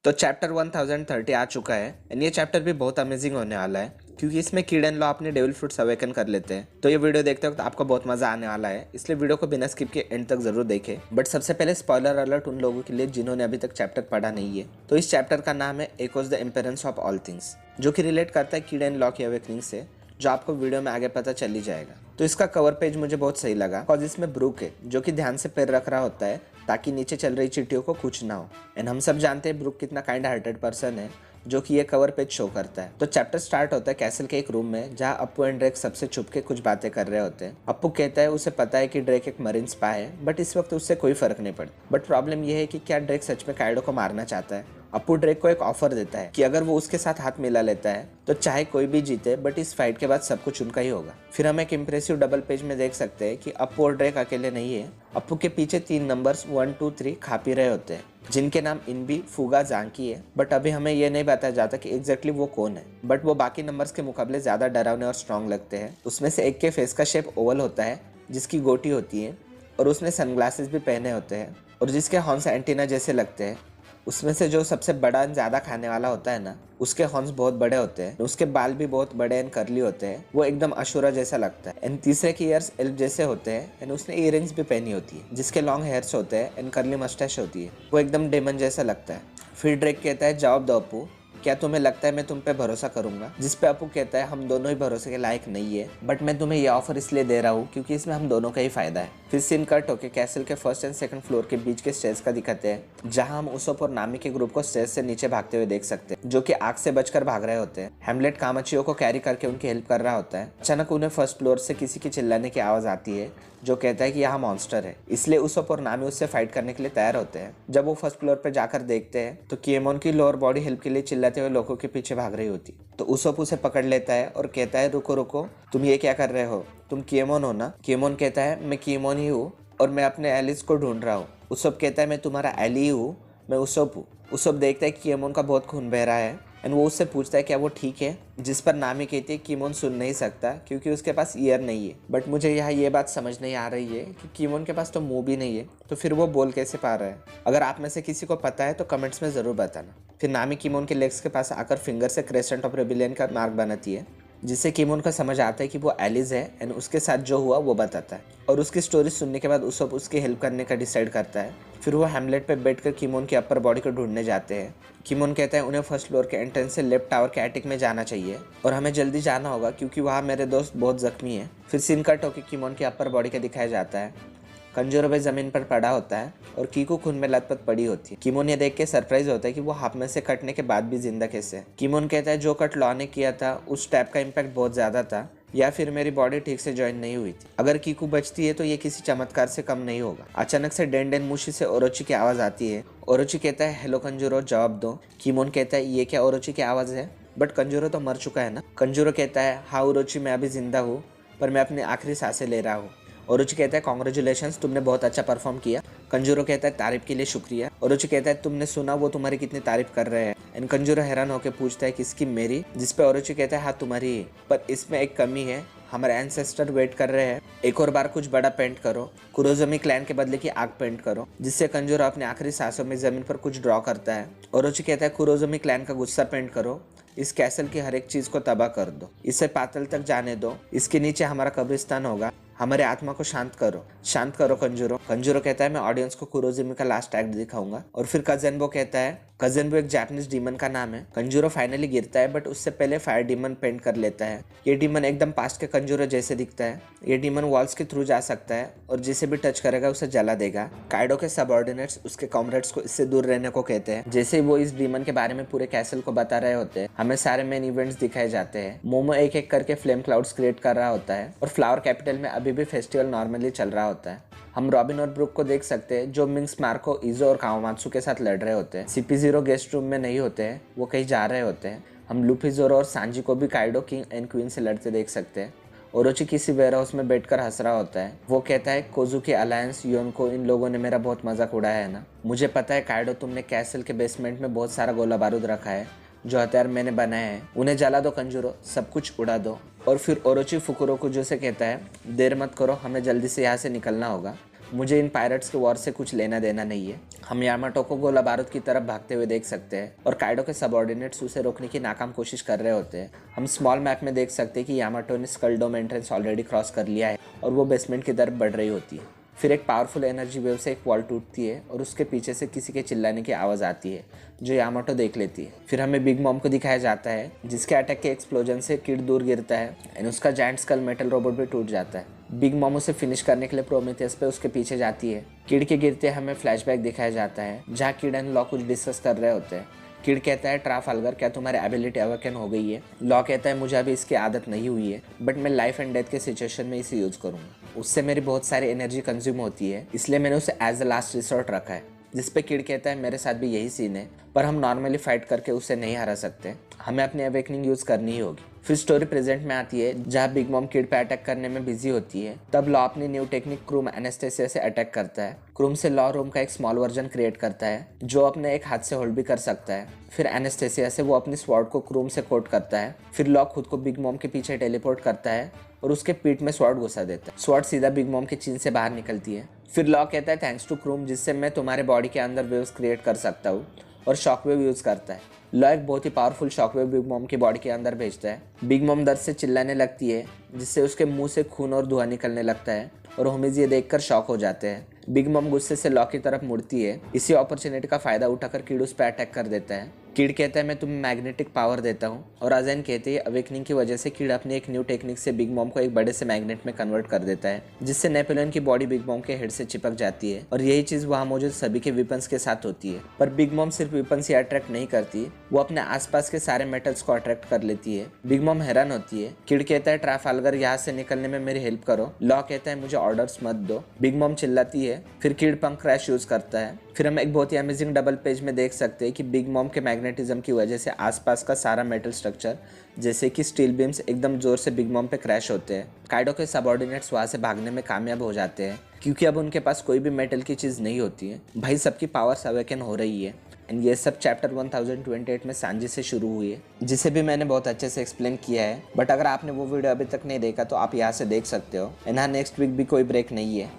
तो चैप्टर 1030 आ चुका है एंड ये चैप्टर भी बहुत अमेजिंग होने वाला है क्योंकि इसमें कीड एंड लॉ अपने डेविल फ्रूट्स अवेकन कर लेते हैं। तो ये वीडियो देखते वक्त आपको बहुत मजा आने वाला है, इसलिए वीडियो को बिना स्किप के एंड तक जरूर देखें। बट सबसे पहले स्पॉइलर अलर्ट उन लोगों के लिए जिन्होंने अभी तक चैप्टर पढ़ा नहीं है। तो इस चैप्टर का नाम है एकोस द इम्पेरेंस ऑफ ऑल थिंग्स, जो कि रिलेट करता है कीड एंड लॉ की अवेकनिंग से, जो आपको वीडियो में आगे पता चल ही जाएगा। तो इसका कवर पेज मुझे बहुत सही लगा बिकॉज इसमें ब्रूक है जो कि ध्यान से पैर रख रहा होता है ताकि नीचे चल रही चींटियों को कुछ ना हो। एंड हम सब जानते हैं ब्रूक कितना काइंड हार्टेड पर्सन है, जो कि ये कवर पेज शो करता है। तो चैप्टर स्टार्ट होता है कैसल के एक रूम में जहाँ अप्पू एंड ड्रेक सबसे छुप के कुछ बातें कर रहे होते हैं। अप्पू कहता है उसे पता है कि ड्रेक एक मरीन स्पाई है, बट इस वक्त उससे कोई फर्क नहीं पड़ता। बट प्रॉब्लम यह है कि क्या ड्रेक सच में काइडो को मारना चाहता है। अप्पू ड्रेक को एक ऑफर देता है कि अगर वो उसके साथ हाथ मिला लेता है तो चाहे कोई भी जीते, बट इस फाइट के बाद सब कुछ उनका ही होगा। फिर हम एक इम्प्रेसिव डबल पेज में देख सकते हैं कि अप्पू और ड्रेक अकेले नहीं है। अप्पू के पीछे 3 नंबर्स 1, 2, 3 खा पी रहे होते हैं, जिनके नाम इनबी, फूगा, जांकी है। बट अभी हमें यह नहीं बताया जाता कि एग्जैक्टली वो कौन है। बट वो बाकी नंबर्स के मुकाबले ज्यादा डरावने और स्ट्रॉन्ग लगते हैं। उसमें से एक के फेस का शेप ओवल होता है, जिसकी गोटी होती है और उसने सनग्लासेस भी पहने होते हैं और जिसके हॉर्न्स एंटीना जैसे लगते हैं। उसमें से जो सबसे बड़ा ज्यादा खाने वाला होता है ना, उसके हॉर्न्स बहुत बड़े होते हैं, उसके बाल भी बहुत बड़े एंड कर्ली होते हैं, वो एकदम अशुरा जैसा लगता है। एंड तीसरे के ईयर्स एल्फ जैसे होते हैं एंड उसने इयरिंग्स भी पहनी होती है, जिसके लॉन्ग हेयर्स होते हैं एंड कर्ली मस्टैश होती है, वो एकदम डेमन जैसा लगता है। फिर ड्रेक कहता है जवाब दो अप्पू, क्या तुम्हें लगता है मैं तुम पे भरोसा करूंगा? जिस पे अप्पू कहता है हम दोनों ही भरोसे के लायक नहीं है, बट मैं तुम्हें ये ऑफर इसलिए दे रहा हूँ क्योंकि इसमें हम दोनों का ही फायदा है। फिर सीन कट होके कैसल के फर्स्ट एंड सेकंड फ्लोर के बीच के स्टेज का दिखाते हैं, जहां हम उसोप और नामी के ग्रुप को स्टेज से नीचे भागते हुए देख सकते हैं, जो कि आग से बचकर भाग रहे होते हैं। हेमलेट कामाचियो को कैरी करके उनकी हेल्प कर रहा होता है। अचानक उन्हें फर्स्ट फ्लोर से किसी की चिल्लाने की आवाज आती है, जो कहता है कि यहाँ मॉन्स्टर है, इसलिए उसोप और नामी उससे फाइट करने के लिए तैयार होते हैं। जब वो फर्स्ट फ्लोर पे जाकर देखते हैं तो किएमोन की लोअर बॉडी हेल्प के लिए चिल्लाते हुए लोगों के पीछे भाग रही होती। तो उसोप उसे पकड़ लेता है और कहता है रुको रुको, तुम ये क्या कर रहे हो? तुम किएमोन हो ना? किएमोन कहता है मैं किएमोन ही हूँ और मैं अपने एलिस को ढूंढ रहा हूँ। उसोप कहता है मैं तुम्हारा एली हूँ, मैं उसोप हूँ। उसोप देखता है कि किएमोन का बहुत खून बह रहा है एंड वो उससे पूछता है क्या वो ठीक है, जिस पर नामी कहती है किमोन सुन नहीं सकता क्योंकि उसके पास ईयर नहीं है। बट मुझे यहाँ ये बात समझ नहीं आ रही है कि किमोन के पास तो मुंह भी नहीं है, तो फिर वो बोल कैसे पा रहा है? अगर आप में से किसी को पता है तो कमेंट्स में ज़रूर बताना। फिर नामी किमोन के लेग्स के पास आकर फिंगर से क्रेसेंट ऑफ रेबिलियन का मार्क बनाती है, जिससे किमोन को समझ आता है कि वो एलिस है एंड उसके साथ जो हुआ वो बताता है। और उसकी स्टोरी सुनने के बाद उसोप उसकी हेल्प करने का डिसाइड करता है। फिर वो हैमलेट पे बैठकर किमोन की अपर बॉडी को ढूंढने जाते हैं। किमोन कहता है उन्हें फर्स्ट फ्लोर के एंट्रेंस से लेफ्ट टावर के एटिक में जाना चाहिए और हमें जल्दी जाना होगा क्योंकि वहाँ मेरे दोस्त बहुत जख्मी है। फिर सीन कट होकर किमोन की अपर बॉडी का दिखाया जाता है। कंजूरो भाई जमीन पर पड़ा होता है और कीको खून में लथपथ पड़ी होती है। किमोन ये देख के सरप्राइज होता है कि वो हाथ में से कटने के बाद भी जिंदा कैसे है। किमोन कहता है जो कट लॉ ने किया था उस टैप का इम्पैक्ट बहुत ज्यादा था, या फिर मेरी बॉडी ठीक से ज्वाइन नहीं हुई थी। अगर कीकू बचती है तो ये किसी चमत्कार से कम नहीं होगा। अचानक से डेंडेन मुशी से ओरोची की आवाज आती है। ओरोची कहता है हेलो कंजूरो, जवाब दो। किमोन कहता है ये क्या ओरोची की आवाज है? बट कंजूरो तो मर चुका है ना? कंजूरो कहता है हाँ ओरोची, मैं अभी जिंदा हूँ पर मैं अपनी आखिरी सांसें ले रहा हूँ। ओरोची कहता है कॉन्ग्रेचुलेशंस, तुमने बहुत अच्छा परफॉर्म किया। कंजूरो कहता है तारीफ के लिए शुक्रिया। ओरोची कहता है तुमने सुना वो तुम्हारी कितनी तारीफ कर रहे हैं? एंड कंजूरो हैरान होकर पूछता है किसकी? मेरी। जिस पे ओरोची कहता है हाँ तुम्हारी ही, पर इसमें एक कमी है, हमारे एंसेस्टर वेट कर रहे हैं, एक और बार कुछ बड़ा पेंट करो। कुरोजमी क्लैन के बदले की आग पेंट करो। जिससे कंजूरो अपने आखिरी सांसों में जमीन पर कुछ ड्रॉ करता है। ओरोची कहता है कुरोजमी क्लैन का गुस्सा पेंट करो, इस कैसल की हर एक चीज को तबाह कर दो, इसे पाताल तक जाने दो, इसके नीचे हमारा कब्रिस्तान होगा, हमारे आत्मा को शांत करो कंजूरो। कंजूरो कहता है मैं ऑडियंस को कुरोजिमी का लास्ट एक्ट दिखाऊंगा। और फिर कजेनबो कहता है, कजेनबो एक जापानीज डीमन का नाम है। कंजूरो फाइनली गिरता है बट उससे पहले फायर डीमन पेंट कर लेता है। ये डीमन एकदम पास्ट के कंजूरो जैसे दिखता है। ये डीमन वॉल्स के थ्रू जा सकता है और जिसे भी टच करेगा उसे जला देगा। काइडो के सबऑर्डिनेट्स उसके कॉमरेड्स को इससे दूर रहने को कहते हैं। जैसे ही वो इस डीमन के बारे में पूरे कैसल को बता रहे होते हैं, हमें सारे मेन इवेंट्स दिखाए जाते हैं। मोमो एक एक करके फ्लेम क्लाउड्स क्रिएट कर रहा होता है और फ्लावर कैपिटल में अभी भी फेस्टिवल नॉर्मली चल रहा होता है। हम रॉबिन और ब्रुक को देख सकते हैं जो मिंग्स मार्को, इजो और कावामात्सु के साथ लड़ रहे होते हैं। CP0 गेस्ट रूम में नहीं होते हैं, वो कहीं जा रहे होते हैं। हम लूफी, जोरो और सांजी को भी काइडो किंग एंड क्वीन से लड़ते देख सकते हैं। ओरोची किसी वेयर हाउस में बैठकर हंस रहा होता है। वो कहता है कोजुकी अलायंस, योनको, इन लोगों ने मेरा बहुत मजाक उड़ाया है ना। मुझे पता है काइडो, तुमने कैसल के बेसमेंट में बहुत सारा गोला बारूद रखा है, जो हथियार मैंने बनाए हैं उन्हें जला दो कंजूरो, सब कुछ उड़ा दो। और फिर ओरोची फुकुरोकुजो से कहता है देर मत करो, हमें जल्दी से यहाँ से निकलना होगा। मुझे इन पायरेट्स के वॉर से कुछ लेना देना नहीं है। हम यामाटो को गोला बारूद की तरफ भागते हुए देख सकते हैं और काइडो के सबऑर्डिनेट्स उसे रोकने की नाकाम कोशिश कर रहे होते हैं। हम स्मॉल मैप में देख सकते हैं कि यामाटो ने स्कल डोम एंट्रेंस ऑलरेडी क्रॉस कर लिया है और वो बेसमेंट की तरफ बढ़ रही होती है। फिर एक पावरफुल एनर्जी वेव से एक वॉल टूटती है और उसके पीछे से किसी के चिल्लाने की आवाज़ आती है जो यामाटो देख लेती है। फिर हमें बिग मॉम को दिखाया जाता है जिसके अटैक के एक्सप्लोजन से किड दूर गिरता है एंड उसका जायंट स्कल मेटल रोबोट भी टूट जाता है। बिग मॉम उसे फिनिश करने के लिए प्रोमेथियस पे उसके पीछे जाती है। किड के गिरते हमें फ्लैशबैक दिखाया जाता है जहाँ किड एंड लॉ कुछ डिस्कस कर रहे होते हैं। किड कहता है ट्राफाल्गर क्या तुम्हारी एबिलिटी अवेकन हो गई है? लॉ कहता है मुझे अभी इसकी आदत नहीं हुई है बट मैं लाइफ एंड डेथ के सिचुएशन में इसे यूज़ करूँगा। उससे मेरी बहुत सारी एनर्जी कंज्यूम होती है इसलिए मैंने उसे एज अ लास्ट रिसोर्ट रखा है। जिस पे किड कहता है मेरे साथ भी यही सीन है पर हम नॉर्मली फाइट करके उसे नहीं हरा सकते, हमें अपनी अवेकनिंग यूज़ करनी ही होगी। फिर स्टोरी प्रेजेंट में आती है जहाँ बिग मॉम किड पे अटैक करने में बिजी होती है। तब लॉ अपनी न्यू टेक्निक क्रूम एनेस्थेसिया से अटैक करता है। क्रूम से लॉ रूम का एक स्मॉल वर्जन क्रिएट करता है जो अपने एक हाथ से होल्ड भी कर सकता है। फिर एनेस्थेसिया से वो अपनी स्वॉर्ड को क्रूम से कोट करता है। फिर लॉ खुद को बिग मॉम के पीछे टेलीपोर्ट करता है और उसके पीठ में स्वॉर्ड घुसा देता है। स्वॉर्ड सीधा बिग मॉम के चीन से बाहर निकलती है। फिर लॉ कहता है थैंक्स टू क्रूम जिससे मैं तुम्हारे बॉडी के अंदर वेव्स क्रिएट कर सकता हूँ और शॉकवेव यूज़ करता है। लॉ एक बहुत ही पावरफुल शॉकवेव बिग मॉम की बॉडी के अंदर भेजता है। बिग मॉम दर्द से चिल्लाने लगती है जिससे उसके मुंह से खून और धुआं निकलने लगता है और होमीज ये देखकर शॉक हो जाते हैं। बिग मॉम गुस्से से लॉ की तरफ मुड़ती है। इसी अपॉर्चुनिटी का फायदा उठाकर किड उस पर अटैक कर देता है। किड कहता है मैं तुम्हें मैग्नेटिक पावर देता हूँ और अजैन कहते हैं अवेकनिंग की वजह से किड अपनी एक न्यू टेक्निक से बिग मॉम को एक बड़े से मैग्नेट में कन्वर्ट कर देता है जिससे नेपोलियन की बॉडी बिग मॉम के हेड से चिपक जाती है और यही चीज़ वहाँ मौजूद सभी के वेपन्स के साथ होती है। पर बिग मॉम सिर्फ वेपन्स ही अट्रैक्ट नहीं करती, वो अपने आसपास के सारे मेटल्स को अट्रैक्ट कर लेती है। बिग मॉम हैरान होती है। किड कहता है ट्राफाल्गर यहाँ से निकलने में मेरी हेल्प करो। लॉ कहता है मुझे ऑर्डर्स मत दो। बिग मॉम चिल्लाती है। फिर किड पंख क्रैश यूज करता है। फिर हम एक बहुत ही अमेजिंग डबल पेज में देख सकते हैं कि बिग मॉम के मैग्नेटिज्म की वजह से आसपास का सारा मेटल स्ट्रक्चर जैसे कि स्टील बीम्स एकदम जोर से बिग मॉम पे क्रैश होते हैं। काइडो के सबऑर्डिनेट्स वहाँ से भागने में कामयाब हो जाते हैं क्योंकि अब उनके पास कोई भी मेटल की चीज़ नहीं होती है। भाई सबकी पावर्स अवेकन हो रही है एंड ये सब चैप्टर 1028 में सांजी से शुरू हुई है जिसे भी मैंने बहुत अच्छे से एक्सप्लेन किया है। बट अगर आपने वो वीडियो अभी तक नहीं देखा तो आप यहाँ से देख सकते हो। एंड हाँ, नेक्स्ट वीक भी कोई ब्रेक नहीं है।